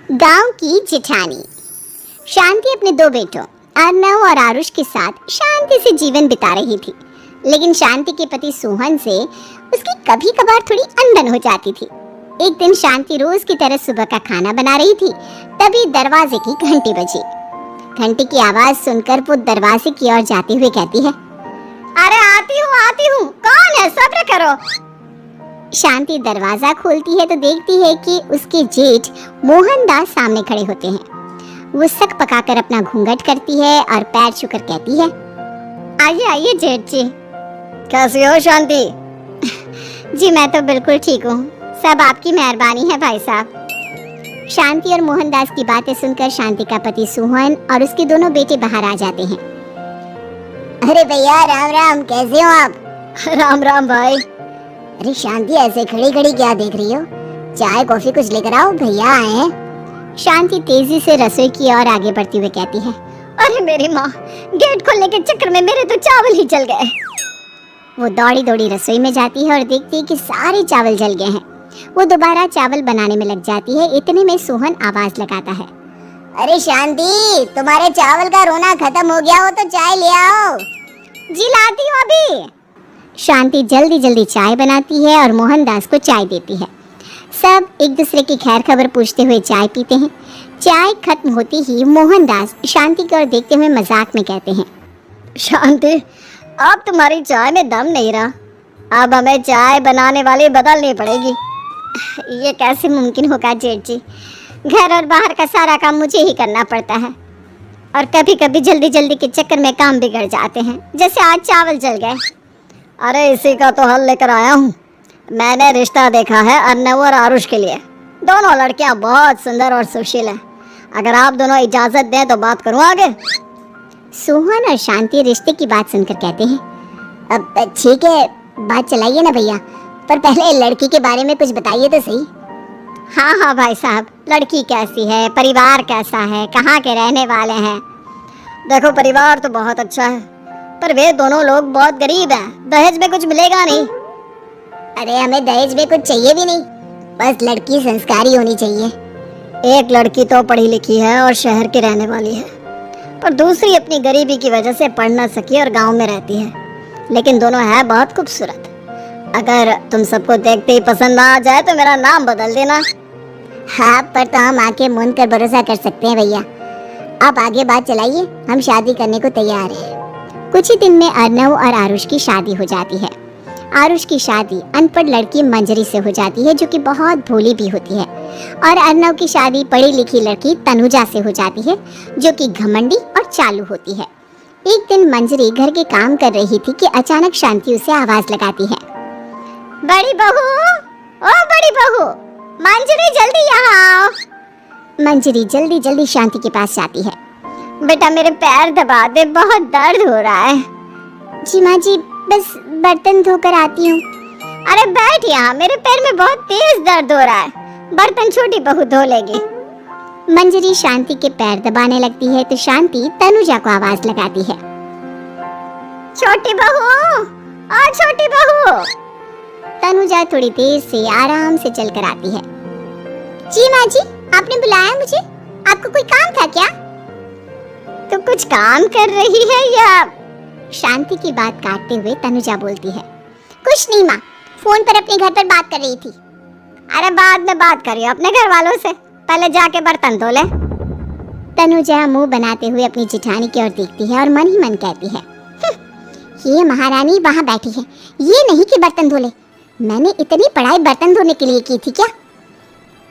गांव की जिठानी। शांति अपने दो बेटों अर्नव और आरुष के साथ शांति से जीवन बिता रही थी, लेकिन शांति के पति सोहन से उसकी कभी कभार थोड़ी अनबन हो जाती थी। एक दिन शांति रोज की तरह सुबह का खाना बना रही थी, तभी दरवाजे की घंटी बजी। घंटी की आवाज सुनकर वो दरवाजे की ओर जाते हुए कहती है, अरे आती हूँ, कौन है, सब्र करो। शांति दरवाजा खोलती है तो देखती है कि उसके जेठ मोहनदास सामने खड़े होते हैं। वो सक पकाकर अपना घूंघट करती है और पैर छूकर कहती है, आइए आइए जेठ जी। कैसी हो शांति? जी मैं तो बिल्कुल ठीक हूँ, सब आपकी मेहरबानी है भाई साहब। शांति और मोहनदास की बातें सुनकर शांति का पति सोहन और उसके दोनों बेटे बाहर आ जाते हैं। अरे भैया राम राम, कैसे हो आप? राम राम भाई। अरे शांति ऐसे खड़ी खड़ी क्या देख रही हो? चाय कॉफी कुछ लेकर आओ, भैया आए हैं। शांति तेजी से रसोई की ओर आगे बढ़ती हुई कहती है, अरे मेरी माँ, गेट खोलने के चक्कर में मेरे तो चावल ही जल गए। वो दौड़ी दौड़ी रसोई में जाती है और देखती है कि सारे चावल जल गए हैं। वो दोबारा चावल बनाने में लग जाती है। इतने में सोहन आवाज लगाता है, अरे शांति, तुम्हारे चावल का रोना खत्म हो गया हो तो चाय ले आओ। जी लाती हूँ अभी। शांति जल्दी जल्दी चाय बनाती है और मोहनदास को चाय देती है। सब एक दूसरे की खैर खबर पूछते हुए चाय पीते हैं। चाय खत्म होती ही मोहनदास शांति की ओर देखते हुए मजाक में कहते हैं, शांति, अब तुम्हारी चाय में दम नहीं रहा, अब हमें चाय बनाने वाली बदलनी पड़ेगी। ये कैसे मुमकिन होगा जेठ जी? घर और बाहर का सारा काम मुझे ही करना पड़ता है और कभी कभी जल्दी जल्दी के चक्कर में काम बिगड़ जाते हैं, जैसे आज चावल जल गए। अरे इसी का तो हल लेकर आया हूँ। मैंने रिश्ता देखा है अर्नव और आरुष के लिए। दोनों लड़कियाँ बहुत सुंदर और सुशील हैं। अगर आप दोनों इजाजत दें तो बात करूँ आगे। सोहन और शांति रिश्ते की बात सुनकर कहते हैं, अब ठीक है, बात चलाइए ना भैया, पर पहले लड़की के बारे में कुछ बताइए तो सही। हाँ भाई साहब, लड़की कैसी है, परिवार कैसा है, कहाँ के रहने वाले हैं? देखो परिवार तो बहुत अच्छा है, पर वे दोनों लोग बहुत गरीब हैं। दहेज में कुछ मिलेगा नहीं। अरे हमें दहेज में कुछ चाहिए भी नहीं, बस लड़की संस्कारी होनी चाहिए। एक लड़की तो पढ़ी लिखी है और शहर की रहने वाली है, पर दूसरी अपनी गरीबी की वजह से पढ़ न सकी और गांव में रहती है, लेकिन दोनों है बहुत खूबसूरत। अगर तुम सबको देखते ही पसंद आ जाए तो मेरा नाम बदल देना। हाँ, पर तो हम आके मूंद कर भरोसा कर सकते हैं भैया। आप आगे बात चलाइए, हम शादी करने को तैयार हैं। कुछ ही दिन में अर्नव और आरुष की शादी हो जाती है। आरुष की शादी अनपढ़ लड़की मंजरी से हो जाती है, जो कि बहुत भोली भी होती है, और अर्नव की शादी पढ़ी लिखी लड़की तनुजा से हो जाती है, जो कि घमंडी और चालू होती है। एक दिन मंजरी घर के काम कर रही थी कि अचानक शांति उसे आवाज लगाती है, बड़ी बहू, ओ बड़ी बहू, मंजरी जल्दी यहाँ आओ। मंजरी जल्दी जल्दी शांति के पास जाती है। बेटा मेरे पैर दबा दे, बहुत दर्द हो रहा है। जी माँ जी, बस बर्तन धोकर आती हूँ। अरे बैठ यहाँ, मेरे पैर में बहुत तेज दर्द हो रहा है, बर्तन छोटी बहू धो लेगी। मंजरी शांति के पैर दबाने लगती है तो शांति तनुजा को आवाज लगाती है, छोटी बहू, और छोटी बहू। तनुजा थोड़ी देर से आराम से चलकर आती है। जी माँ जी, आपने बुलाया मुझे? आपको कोई काम था क्या? तो कुछ काम कर रही है या? शांति की बात काटते हुए तनुजा बोलती है, कुछ नहीं माँ, फोन पर अपने घर पर बात कर रही थी। अरे बाद में बात करियो अपने घर वालों से, पहले जाके बर्तन धो ले। तनुजा मुंह बनाते हुए अपनी जिठानी की ओर देखती है और मन ही मन कहती है, ये महारानी वहाँ बैठी है, ये नहीं कि बर्तन धो ले। मैंने इतनी पढ़ाई बर्तन धोने के लिए की थी क्या?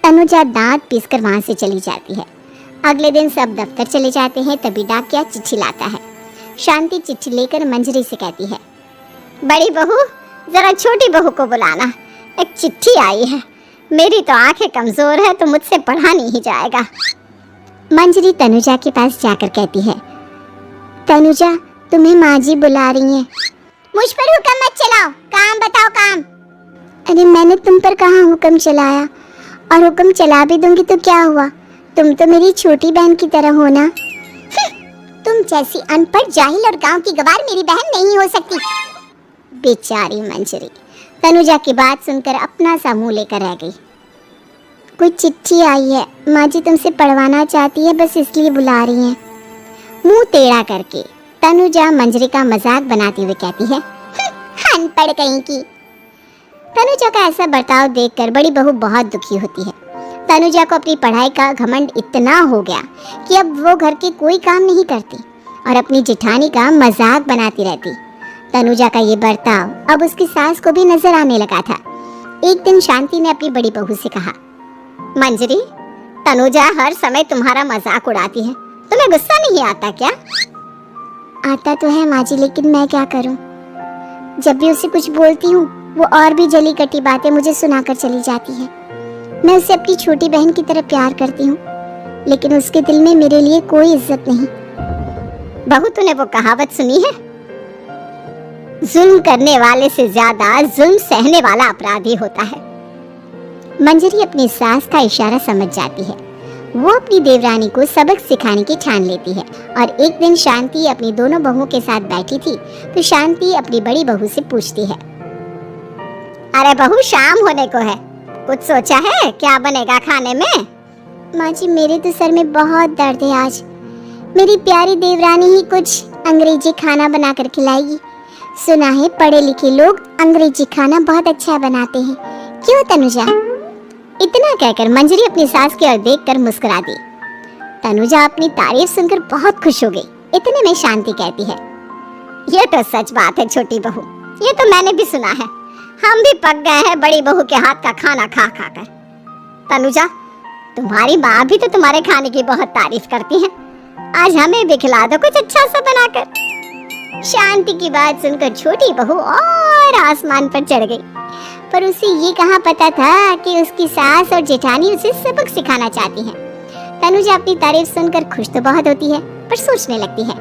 तनुजा दांत पीसकर वहाँ से चली जाती है। अगले दिन सब दफ्तर चले जाते हैं, तभी डाकिया चिट्ठी लाता है। शांति चिट्ठी लेकर मंजरी से कहती है, बड़ी बहू, जरा छोटी बहू को बुलाना, एक चिट्ठी आई है। मेरी तो आंखें कमजोर है तो मुझसे पढ़ा नहीं जाएगा। मंजरी तनुजा के पास जाकर कहती है, तनुजा, तुम्हें माँ जी बुला रही हैं। मुझ पर हुक्म मत चलाओ, काम बताओ काम। अरे मैंने तुम पर कहाँ हुक्म चलाया, और हुक्म चला भी दूंगी तो क्या हुआ? तुम तो मेरी छोटी बहन की तरह हो ना। तुम जैसी अनपढ़, जाहिल और गांव की गवार मेरी बहन नहीं हो सकती। बेचारी मंजरी तनुजा की बात सुनकर अपना सा मुंह लेकर रह गई। कोई चिट्ठी आई है, माँ जी तुमसे पढ़वाना चाहती है, बस इसलिए बुला रही हैं। मुंह टेढ़ा करके तनुजा मंजरी का मजाक बनाते हुए कहती है, अनपढ़ कहीं की। तनुजा का ऐसा बर्ताव देखकर बड़ी बहू बहुत दुखी होती है। तनुजा को अपनी पढ़ाई का घमंड इतना हो गया कि अब वो घर के कोई काम नहीं करती और अपनी जेठानी का मजाक बनाती रहती। तनुजा का ये बर्ताव अब उसकी सास को भी नजर आने लगा था। एक दिन शांति ने अपनी बड़ी बहू से कहा, मंजरी, तनुजा हर समय तुम्हारा मजाक उड़ाती है, तुम्हें गुस्सा नहीं आता क्या? आता तो है माँ जी, लेकिन मैं क्या करूं? जब भी उसे कुछ बोलती हूँ वो और भी जली कटी बातें मुझे सुनाकर चली जाती है। मैं उसे अपनी छोटी बहन की तरह प्यार करती हूँ, लेकिन उसके दिल में मेरे लिए कोई इज्जत नहीं। बहू, तूने वो कहावत सुनी है, जुल्म करने वाले से ज्यादा जुल्म सहने वाला अपराधी होता है। मंजरी अपनी सास का इशारा समझ जाती है। वो अपनी देवरानी को सबक सिखाने की ठान लेती है और एक दिन शांति अपनी दोनों बहुओं के साथ बैठी थी तो शांति अपनी बड़ी बहू से पूछती है, अरे बहू, शाम होने को है, कुछ सोचा है क्या बनेगा खाने में? माँ जी, मेरे तो सर में बहुत दर्द है आज। मेरी प्यारी देवरानी ही कुछ अंग्रेजी खाना बनाकर खिलाएगी। सुना है पढ़े लिखे लोग अंग्रेजी खाना बहुत अच्छा बनाते हैं, क्यों तनुजा? इतना कहकर मंजरी अपनी सास की ओर देखकर मुस्कुरा दी। तनुजा अपनी तारीफ सुनकर बहुत खुश हो गई। इतने में शांति कहती है, ये तो सच बात है छोटी बहू, ये तो मैंने भी सुना है। हम भी पक गए हैं बड़ी बहू के हाथ का खाना खा खा कर। तनुजा, तुम्हारी माँ भी तो तुम्हारे खाने की बहुत तारीफ करती है, आज हमें भी खिला दो कुछ अच्छा सा बनाकर। शांति की बात सुनकर छोटी बहू और आसमान पर चढ़ गई, पर उसे ये कहाँ पता था कि उसकी सास और जेठानी उसे सबक सिखाना चाहती हैं। तनुजा अपनी तारीफ सुनकर खुश तो बहुत होती है, पर सोचने लगती है,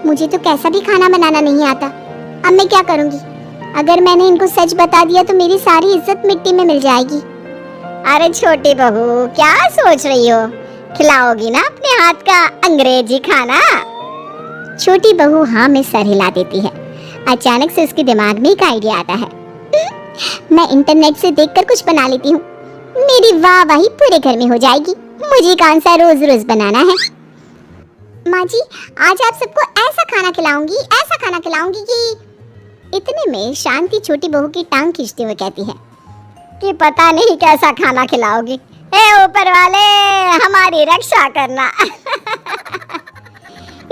मुझे तो कैसा भी खाना बनाना नहीं आता, अब मैं क्या करूँगी? अगर मैंने इनको सच बता दिया तो मेरी सारी इज्जत मिट्टी में मिल जाएगी। अरे छोटी बहू, क्या सोच रही हो? खिलाओगी ना अपने हाथ का अंग्रेजी खाना? छोटी बहू हाँ में सर हिला देती है। अचानक से उसके दिमाग में एक आइडिया आता है, मैं इंटरनेट से देखकर कुछ बना लेती हूँ, मेरी वाहवाही पूरे घर में हो जाएगी। मुझे कौन सा रोज रोज बनाना है। माँ जी, आज आप सबको ऐसा खाना खिलाऊंगी, ऐसा खाना खिलाऊंगी कि... इतने में शांति छोटी बहू की टांग खींचते हुए कहती है कि पता नहीं कैसा खाना खिलाओगी, हे ऊपर वाले हमारी रक्षा करना।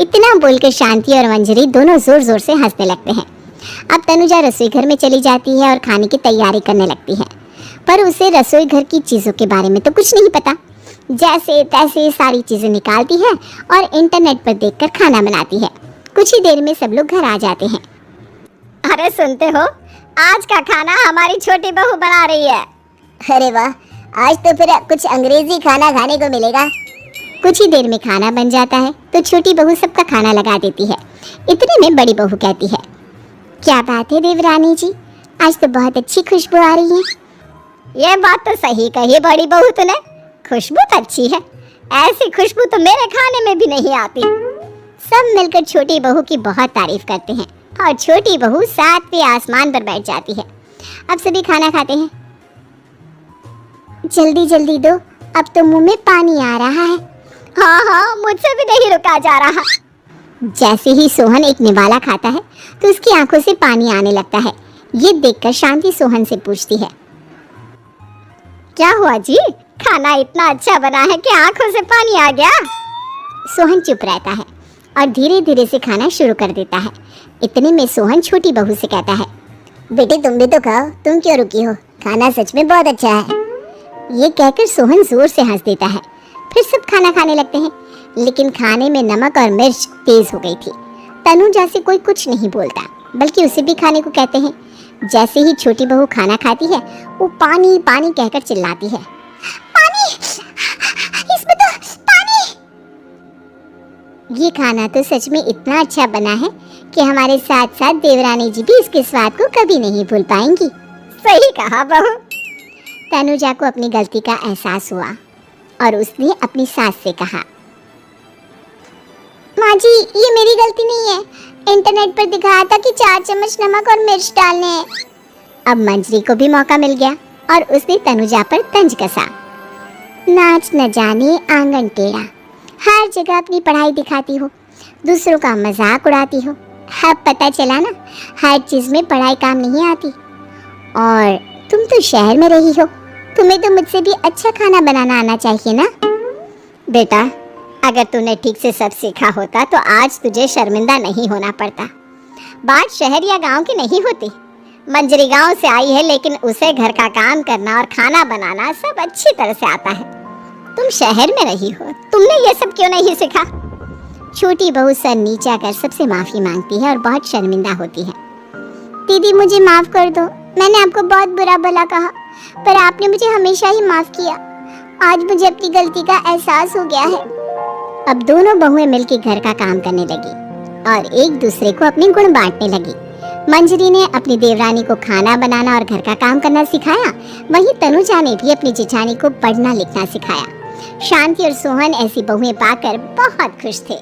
इतना बोलकर शांति और मंजरी दोनों जोर जोर से हंसने लगते हैं। अब तनुजा रसोई घर में चली जाती है और खाने की तैयारी करने लगती है, पर उसे रसोई घर की चीजों के बारे में तो कुछ नहीं पता। जैसे तैसे सारी चीजें निकालती है और इंटरनेट पर देखकर खाना बनाती है। कुछ ही देर में सब लोग घर आ जाते हैं। अरे सुनते हो, आज का खाना हमारी छोटी बहू बना रही है। अरे वाह, आज तो फिर कुछ अंग्रेजी खाना खाने को मिलेगा। कुछ ही देर में खाना बन जाता है तो छोटी बहू सबका खाना लगा देती है। इतने में बड़ी बहू कहती है, क्या बात है देवरानी जी, आज तो बहुत अच्छी खुशबू आ रही है। ये बात तो सही कही बड़ी बहू तूने, खुशबू तो अच्छी है, ऐसी खुशबू तो मेरे खाने में भी नहीं आती। सब मिलकर छोटी बहू की बहुत तारीफ करते हैं और छोटी बहू सातवें आसमान पर बैठ जाती है। अब सभी खाना खाते हैं। जल्दी जल्दी दो, अब तो मुंह में पानी आ रहा है। हाँ हाँ, मुझसे भी नहीं रुका जा रहा। जैसे ही सोहन एक निवाला खाता है तो उसकी आंखों से पानी आने लगता है। ये देखकर शांति सोहन से पूछती है, क्या हुआ जी, खाना इतना अच्छा बना है कि आंखों से पानी आ गया? सोहन चुप रहता है और धीरे धीरे से खाना शुरू कर देता है। इतने में सोहन छोटी बहू से कहता है, बेटी तुम भी तो खाओ, तुम क्यों रुकी हो, खाना सच में बहुत अच्छा है। ये कहकर सोहन जोर से हंस देता है। फिर सब खाना खाने लगते हैं, लेकिन खाने में नमक और मिर्च तेज हो गई थी। तनुजा से कोई कुछ नहीं बोलता, बल्कि उसे भी खाने को कहते हैं। जैसे ही छोटी बहू खाना खाती है वो पानी पानी कहकर चिल्लाती है, पानी, इसमें तो पानी। ये खाना तो सच में इतना अच्छा बना है कि हमारे साथ साथ देवरानी जी भी इसके स्वाद को कभी नहीं भूल पाएंगी। सही कहा बहू। तनुजा को अपनी गलती का एहसास हुआ और उसने अपनी सास से कहा, माँ जी ये मेरी गलती नहीं है, इंटरनेट पर दिखाया था कि 4 चम्मच नमक और मिर्च डालने हैं। अब मंजरी को भी मौका मिल गया और उसने तनुजा पर तंज कसा। नाच न जाने आंगन टेढ़ा, हर जगह अपनी पढ़ाई दिखाती हो, दूसरों का मजाक उड़ाती हो। अब पता चला ना, हर चीज में पढ़ाई काम नहीं आती। और तुम तो शहर में रही हो, तुम्हें तो मुझसे भी अच्छा खाना बनाना आना चाहिए ना। बेटा, अगर तूने ठीक से सब सीखा होता तो आज तुझे शर्मिंदा नहीं होना पड़ता। बात शहर या गांव की नहीं होती। मंजरी गांव से आई है, लेकिन उसे घर का काम करना और खाना बनाना सब अच्छी तरह से आता है। तुम शहर में रही हो, तुमने ये सब क्यों नहीं सीखा? छोटी बहू सर नीचा कर सबसे माफी मांगती है और बहुत शर्मिंदा होती है। दीदी मुझे माफ कर दो, मैंने आपको बहुत बुरा भला कहा, पर आपने मुझे हमेशा ही माफ किया। आज मुझे अपनी गलती का एहसास हो गया है। अब दोनों बहुएं मिलकर घर का काम करने लगी और एक दूसरे को अपने गुण बांटने लगी। मंजरी ने अपनी देवरानी को खाना बनाना और घर का काम करना सिखाया, वहीं तनुजा ने भी अपनी जेठानी को पढ़ना लिखना सिखाया। शांति और सोहन ऐसी बहुएं पाकर बहुत खुश थे।